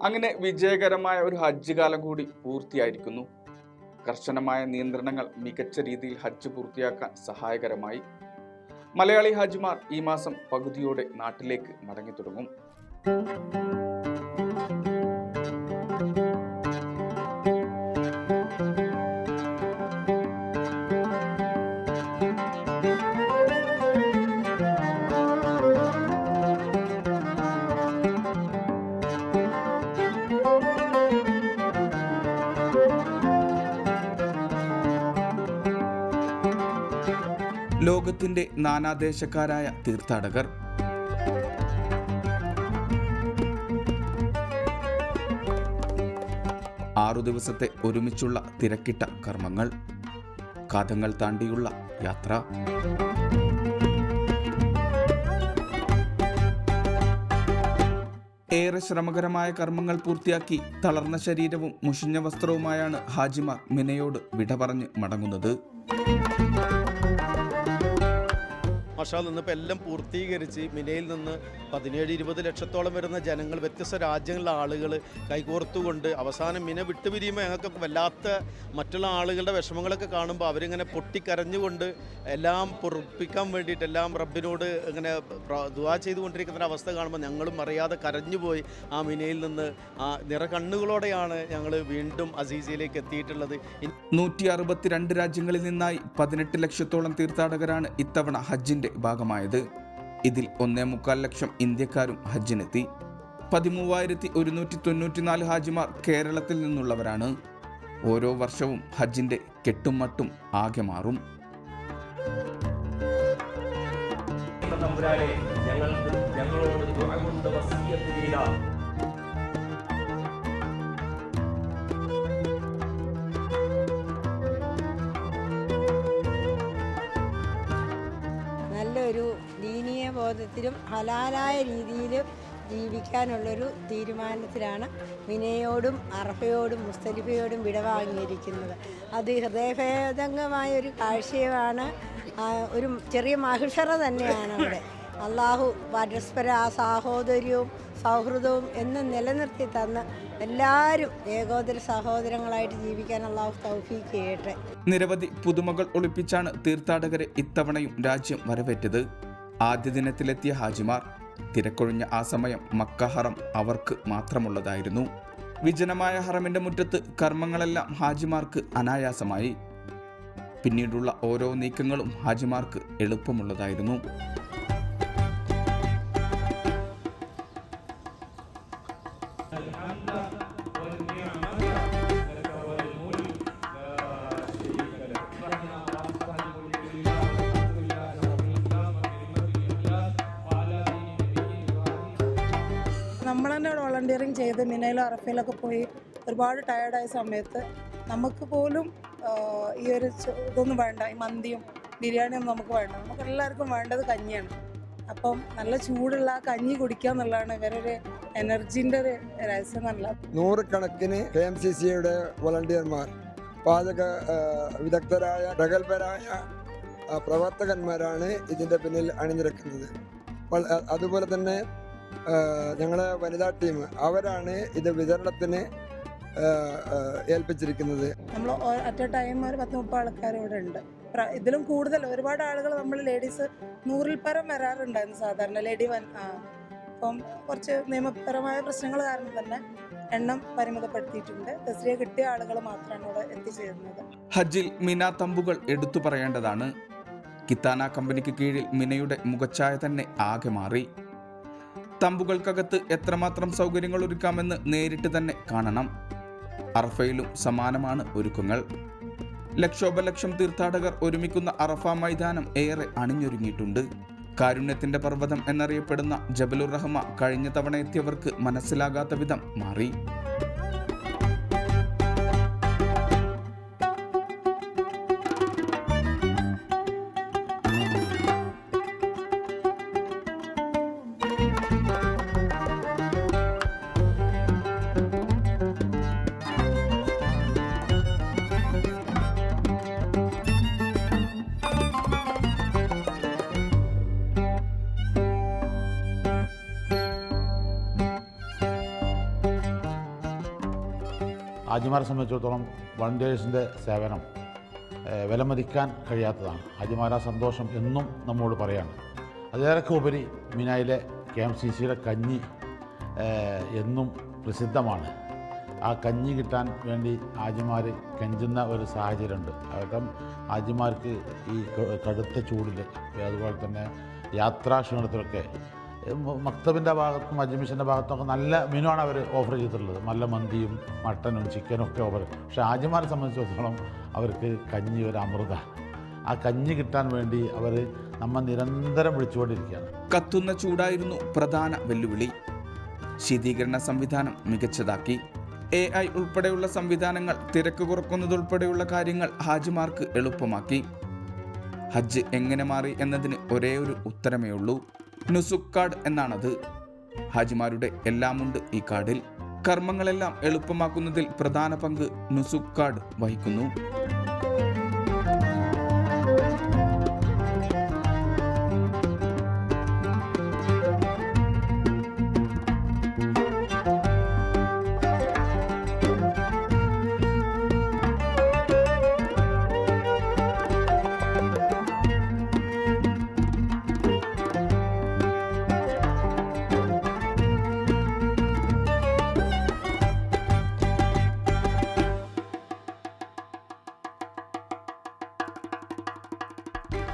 അങ്ങനെ വിജയകരമായ ഒരു ഹജ്ജ് കാലം കൂടി പൂർത്തിയായിരിക്കുന്നു. കർശനമായ നിയന്ത്രണങ്ങൾ മികച്ച രീതിയിൽ ഹജ്ജ് പൂർത്തിയാക്കാൻ സഹായകരമായി. മലയാളി ഹാജിമാർ ഈ മാസം പകുതിയോടെ നാട്ടിലേക്ക് മടങ്ങി തുടങ്ങും. ലോകത്തിന്റെ നാനാദേശക്കാരായ തീർത്ഥാടകർ ആറു ദിവസത്തെ ഒരുമിച്ചുള്ള തിരക്കിട്ട കർമ്മങ്ങൾ, കാതങ്ങൾ താണ്ടിയുള്ള യാത്ര. ഏറെ ശ്രമകരമായ കർമ്മങ്ങൾ പൂർത്തിയാക്കി തളർന്ന ശരീരവും മുഷിഞ്ഞ വസ്ത്രവുമായാണ് ഹാജിമാർ മിനയോട് വിട പറഞ്ഞ് മടങ്ങുന്നത്. മഷാൽ നിന്നിപ്പോൾ എല്ലാം പൂർത്തീകരിച്ച് മിനയിൽ നിന്ന് 17-20 ലക്ഷത്തോളം വരുന്ന ജനങ്ങൾ, വ്യത്യസ്ത രാജ്യങ്ങളിലെ ആളുകൾ കൈകോർത്തുകൊണ്ട് അവസാനം മിന വിട്ടുപിരിയുമ്പോൾ ഞങ്ങൾക്ക് വല്ലാത്ത മറ്റുള്ള ആളുകളുടെ വിഷമങ്ങളൊക്കെ കാണുമ്പോൾ അവരിങ്ങനെ പൊട്ടിക്കരഞ്ഞുകൊണ്ട് എല്ലാം പൊറുപ്പിക്കാൻ വേണ്ടിയിട്ട് എല്ലാം റബ്ബിനോട് ഇങ്ങനെ ദുആ ചെയ്തുകൊണ്ടിരിക്കുന്ന അവസ്ഥ കാണുമ്പോൾ ഞങ്ങളും അറിയാതെ കരഞ്ഞുപോയി. ആ മിനയിൽ നിന്ന് ആ നിറകണ്ണുകളോടെയാണ് ഞങ്ങൾ വീണ്ടും അസീസിയയിലേക്ക് എത്തിയിട്ടുള്ളത്. 162 രാജ്യങ്ങളിൽ നിന്നായി 18 ലക്ഷത്തോളം തീർത്ഥാടകരാണ് ഇത്തവണ ഹജ്ജിന്റെ ഭാഗമായത്. ഇതിൽ 1.25 ലക്ഷം ഇന്ത്യക്കാരും ഹജ്ജിനെത്തി. 13,194 ഹാജിമാർ കേരളത്തിൽ നിന്നുള്ളവരാണ്. ഓരോ വർഷവും ഹജ്ജിന്റെ കെട്ടും മട്ടും ആകെ മാറും. നല്ലൊരു ദീനീയ ബോധത്തിലും ഹലാലായ രീതിയിലും ജീവിക്കാനുള്ളൊരു തീരുമാനത്തിലാണ് മിനയോടും അറഫയോടും മുസ്തലിഫയോടും വിടവാങ്ങിയിരിക്കുന്നത്. അത് ഹൃദയഭേദകമായൊരു കാഴ്ചയാണ്. ഒരു ചെറിയ മഹിഷറ തന്നെയാണ് അവിടെ. അള്ളാഹു പരസ്പര ആ സാഹോദര്യവും സൗഹൃദവും എന്നും നിലനിർത്തി തന്ന് എല്ലാവരും ഏകോദര സഹോദരങ്ങളായിട്ട് ജീവിക്കാൻ അള്ളാഹു തൗഫീഖ് ചെയ്യട്ടെ. നിരവധി പുതുമകൾ ഒളിപ്പിച്ചാണ് തീർത്ഥാടകരെ ഇത്തവണയും രാജ്യം വരവേറ്റത്. ആദ്യ ദിനത്തിലെത്തിയ ഹാജിമാർ തിരക്കൊഴിഞ്ഞ ആ സമയം മക്ക ഹറം അവർക്ക് മാത്രമുള്ളതായിരുന്നു. വിജനമായ ഹറമിന്റെ മുറ്റത്ത് കർമ്മങ്ങളെല്ലാം ഹാജിമാർക്ക് അനായാസമായി. പിന്നീടുള്ള ഓരോ നീക്കങ്ങളും ഹാജിമാർക്ക് എളുപ്പമുള്ളതായിരുന്നു. നമ്മൾ തന്നെ വോളണ്ടിയറിങ് ചെയ്ത് മിനയിലും അറഫയിലൊക്കെ പോയി ഒരുപാട് ടയർഡായ സമയത്ത് നമുക്ക് പോലും ഈ ഒരു ഇതൊന്നും വേണ്ട, ഈ മന്തിയും ബിരിയാണിയൊന്നും നമുക്ക് വേണ്ട. നമുക്ക് എല്ലാവർക്കും വേണ്ടത് കഞ്ഞിയാണ്. അപ്പം നല്ല ചൂടുള്ള ആ കഞ്ഞി കുടിക്കുക എന്നുള്ളതാണ് ഇവരൊരു എനർജിൻ്റെ ഒരു രഹസ്യം. നല്ല 100 കണക്കിന് KMCCയുടെ വോളണ്ടിയർമാർ, പാചക വിദഗ്ധരായ പ്രഗത്ഭരായ പ്രവർത്തകന്മാരാണ് ഇതിൻ്റെ പിന്നിൽ അണിനിരക്കുന്നത്. അതുപോലെ തന്നെ ഞങ്ങളെ വനിതാ ടീം അവരാണ് ഇത് വിതരണത്തിന് ഏൽപ്പിച്ചിരിക്കുന്നത്. നമ്മൾ അറ്റ് എ ടൈം ഒരു 10-30 ആൾക്കാർ ഇവിടെ ഉണ്ട്. ഇതിലും കൂടുതൽ ഒരുപാട് ആളുകൾ നമ്മൾ ലേഡീസ് 100-ൽ പരം വരാറുണ്ടായിരുന്നു സാധാരണ ലേഡി അപ്പം കുറച്ച് നിയമപരമായ പ്രശ്നങ്ങൾ കാരണം തന്നെ എണ്ണം പരിമിതപ്പെടുത്തിയിട്ടുണ്ട്. തസ്രിയ കിട്ടിയ ആളുകൾ മാത്രമാണ് ഇവിടെ എത്തിച്ചേരുന്നത്. ഹജ്ജിൽ മിന തമ്പുകൾ എടുത്തു പറയേണ്ടതാണ്. കിത്താന കമ്പനിക്ക് കീഴിൽ മിനയുടെ മുഖച്ഛായ തന്നെ ആകെ മാറി. തമ്പുകൾക്കകത്ത് എത്രമാത്രം സൗകര്യങ്ങൾ ഒരുക്കാമെന്ന് നേരിട്ട് തന്നെ കാണണം. അറഫയിലും സമാനമാണ് ഒരുക്കങ്ങൾ. ലക്ഷോപലക്ഷം തീർത്ഥാടകർ ഒരുമിക്കുന്ന അറഫ മൈതാനം ഏറെ അണിഞ്ഞൊരുങ്ങിയിട്ടുണ്ട്. കാരുണ്യത്തിന്റെ പർവ്വതം എന്നറിയപ്പെടുന്ന ജബലുർ റഹ്മ കഴിഞ്ഞ തവണ എത്തിയവർക്ക് മനസ്സിലാകാത്ത വിധം മാറി. ഹാജിമാരെ സംബന്ധിച്ചിടത്തോളം വളണ്ടിയേഴ്സിൻ്റെ സേവനം വിലമതിക്കാൻ കഴിയാത്തതാണ്. ഹാജിമാരാ സന്തോഷം എന്നും നമ്മോട് പറയാണ്. അതിലേറെ ഉപരി മിനായിലെ KMCCയുടെ കഞ്ഞി എന്നും പ്രസിദ്ധമാണ്. ആ കഞ്ഞി കിട്ടാൻ വേണ്ടി ഹാജിമാർ കെഞ്ചുന്ന ഒരു സാഹചര്യമുണ്ട്. കാരണം ഹാജിമാർക്ക് ഈ കടുത്ത ചൂടിൽ, അതുപോലെ തന്നെ യാത്രാക്ഷീണത്തിലൊക്കെ മക്തബിൻ്റെ ഭാഗത്തും ഹജ്ജ് മിഷൻ്റെ ഭാഗത്തുമൊക്കെ നല്ല മെനുവാണ് അവർ ഓഫർ ചെയ്തിട്ടുള്ളത്. നല്ല മന്തിയും മട്ടനും ചിക്കനും ഒക്കെ ഓഫർ. പക്ഷേ ഹാജിമാരെ സംബന്ധിച്ചിടത്തോളം അവർക്ക് കഞ്ഞി ഒരു അമൃത. ആ കഞ്ഞി കിട്ടാൻ വേണ്ടി അവർ നമ്മൾ നിരന്തരം വിളിച്ചുകൊണ്ടിരിക്കുകയാണ്. കത്തുന്ന ചൂടായിരുന്നു പ്രധാന വെല്ലുവിളി. ശീതീകരണ സംവിധാനം മികച്ചതാക്കി. AI ഉൾപ്പെടെയുള്ള സംവിധാനങ്ങൾ തിരക്ക് കുറക്കുന്നതുൾപ്പെടെയുള്ള കാര്യങ്ങൾ ഹാജിമാർക്ക് എളുപ്പമാക്കി. ഹജ്ജ് എങ്ങനെ മാറി എന്നതിന് ഒരേ ഒരു ഉത്തരമേ ഉള്ളൂ. Nusuk card എന്നാണത്. ഹാജിമാരുടെ എല്ലാമുണ്ട് ഈ കാർഡിൽ. കർമ്മങ്ങളെല്ലാം എളുപ്പമാക്കുന്നതിൽ പ്രധാന പങ്ക് നുസുക് കാർഡ് വഹിക്കുന്നു.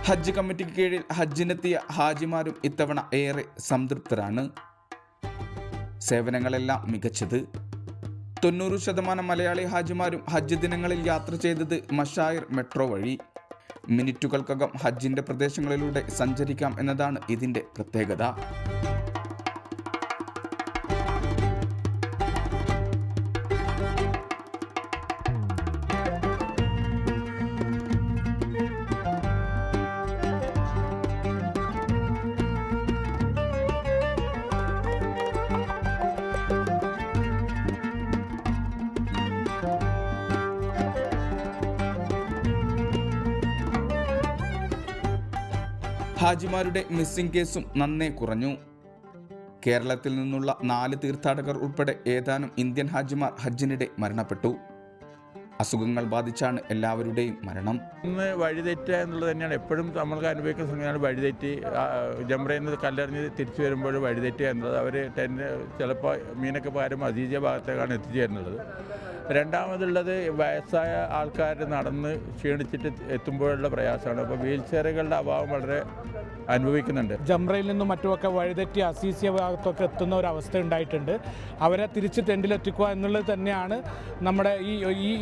ഹജ്ജ് കമ്മിറ്റിക്ക് കീഴിൽ ഹജ്ജിനെത്തിയ ഹാജിമാരും ഇത്തവണ ഏറെ സംതൃപ്തരാണ്. സേവനങ്ങളെല്ലാം മികച്ചത്. 90% മലയാളി ഹാജിമാരും ഹജ്ജ് ദിനങ്ങളിൽ യാത്ര ചെയ്തത് മഷായിർ മെട്രോ വഴി. മിനിറ്റുകൾക്കകം ഹജ്ജിൻ്റെ പ്രദേശങ്ങളിലൂടെ സഞ്ചരിക്കാം എന്നതാണ് ഇതിൻ്റെ പ്രത്യേകത. ഹാജിമാരുടെ മിസ്സിംഗ് കേസും നന്നേ കുറഞ്ഞു. കേരളത്തിൽ നിന്നുള്ള 4 തീർത്ഥാടകർ ഉൾപ്പെടെ ഏതാനും ഇന്ത്യൻ ഹാജിമാർ ഹജ്ജിനിടെ മരണപ്പെട്ടു. അസുഖങ്ങൾ ബാധിച്ചാണ് എല്ലാവരുടെയും മരണം. ഇന്ന് വഴിതെറ്റുക എന്നുള്ളത് തന്നെയാണ് എപ്പോഴും നമ്മൾക്ക് അനുഭവിക്കുന്ന സംഗതിയാണ്. വഴിതെറ്റി ജംറയിൽ നിന്ന് കല്ലെറിഞ്ഞ് തിരിച്ചു വരുമ്പോൾ വഴിതെറ്റുക എന്നുള്ളത്. അവർ ചിലപ്പോൾ മീനൊക്കെ പകരം അദീജ ഭാഗത്തേക്കാണ് എത്തിച്ചേരുന്നത്. രണ്ടാമതുള്ളത് വയസ്സായ ആൾക്കാർ നടന്ന് ക്ഷീണിച്ചിട്ട് എത്തുമ്പോഴുള്ള പ്രയാസമാണ്. അപ്പോൾ വീൽ ചെയറുകളുടെ അഭാവം വളരെ അനുഭവിക്കുന്നുണ്ട്. ജംറയിൽ നിന്നും മറ്റുമൊക്കെ വഴിതെറ്റി അസീസിയ ഭാഗത്തൊക്കെ എത്തുന്ന ഒരു അവസ്ഥ ഉണ്ടായിട്ടുണ്ട്. അവരെ തിരിച്ച് ടെൻറ്റിലെത്തിക്കുക എന്നുള്ളത് തന്നെയാണ് നമ്മുടെ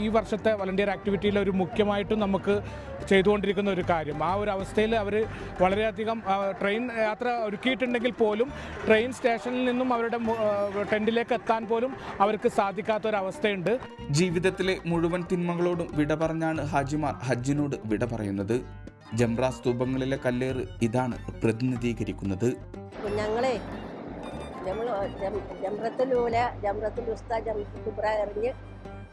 ഈ വർഷത്തെ വളണ്ടിയർ ആക്ടിവിറ്റിയിൽ ഒരു മുഖ്യമായിട്ടും നമുക്ക് ചെയ്തുകൊണ്ടിരിക്കുന്ന ഒരു കാര്യം. ആ ഒരു അവസ്ഥയിൽ അവർ വളരെയധികം ട്രെയിൻ യാത്ര ഒരുക്കിയിട്ടുണ്ടെങ്കിൽ പോലും ട്രെയിൻ സ്റ്റേഷനിൽ നിന്നും അവരുടെ ടെൻറ്റിലേക്ക് എത്താൻ പോലും അവർക്ക് സാധിക്കാത്തൊരവസ്ഥയുണ്ട്. ജീവിതത്തിലെ മുഴുവൻ തിന്മകളോടും വിട പറഞ്ഞാണ് ഹാജിമാർ ഹജ്ജിനോട് വിട പറയുന്നത്. ജംറ സ്തൂപങ്ങളിലെ കല്ലേറ് ഇതാണ് പ്രതിനിധീകരിക്കുന്നത്. ഞങ്ങളെ ജംറത്തുലൂല, ജംറത്തുൽ-ഉസ്ത, ജംറത്തുൽ കുബ്ര എറിഞ്ഞ്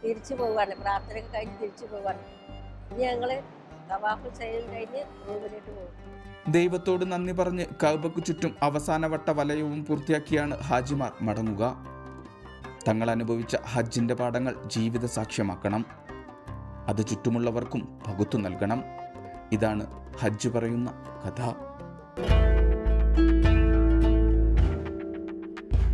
തിരിച്ചു പോവുകയാണ്. പ്രാർത്ഥനയൊക്കെ കഴിഞ്ഞ് തിരിച്ചു പോവുകയാണ്. ഇനി ഞങ്ങൾ തവാഫ് ചെയ്ത് കഴിഞ്ഞ് റൂമിലേക്ക് പോകും. ദൈവത്തോട് നന്ദി പറഞ്ഞ് കഅബയ്ക്ക് ചുറ്റും അവസാനവട്ട വലയവും പൂർത്തിയാക്കിയാണ് ഹാജിമാർ മടങ്ങുക. തങ്ങൾ അനുഭവിച്ച ഹജ്ജിൻ്റെ പാഠങ്ങൾ ജീവിത സാക്ഷ്യമാക്കണം. അത് ചുറ്റുമുള്ളവർക്കും പകുത്തു നൽകണം. ഇതാണ് ഹജ്ജ് പറയുന്ന കഥ.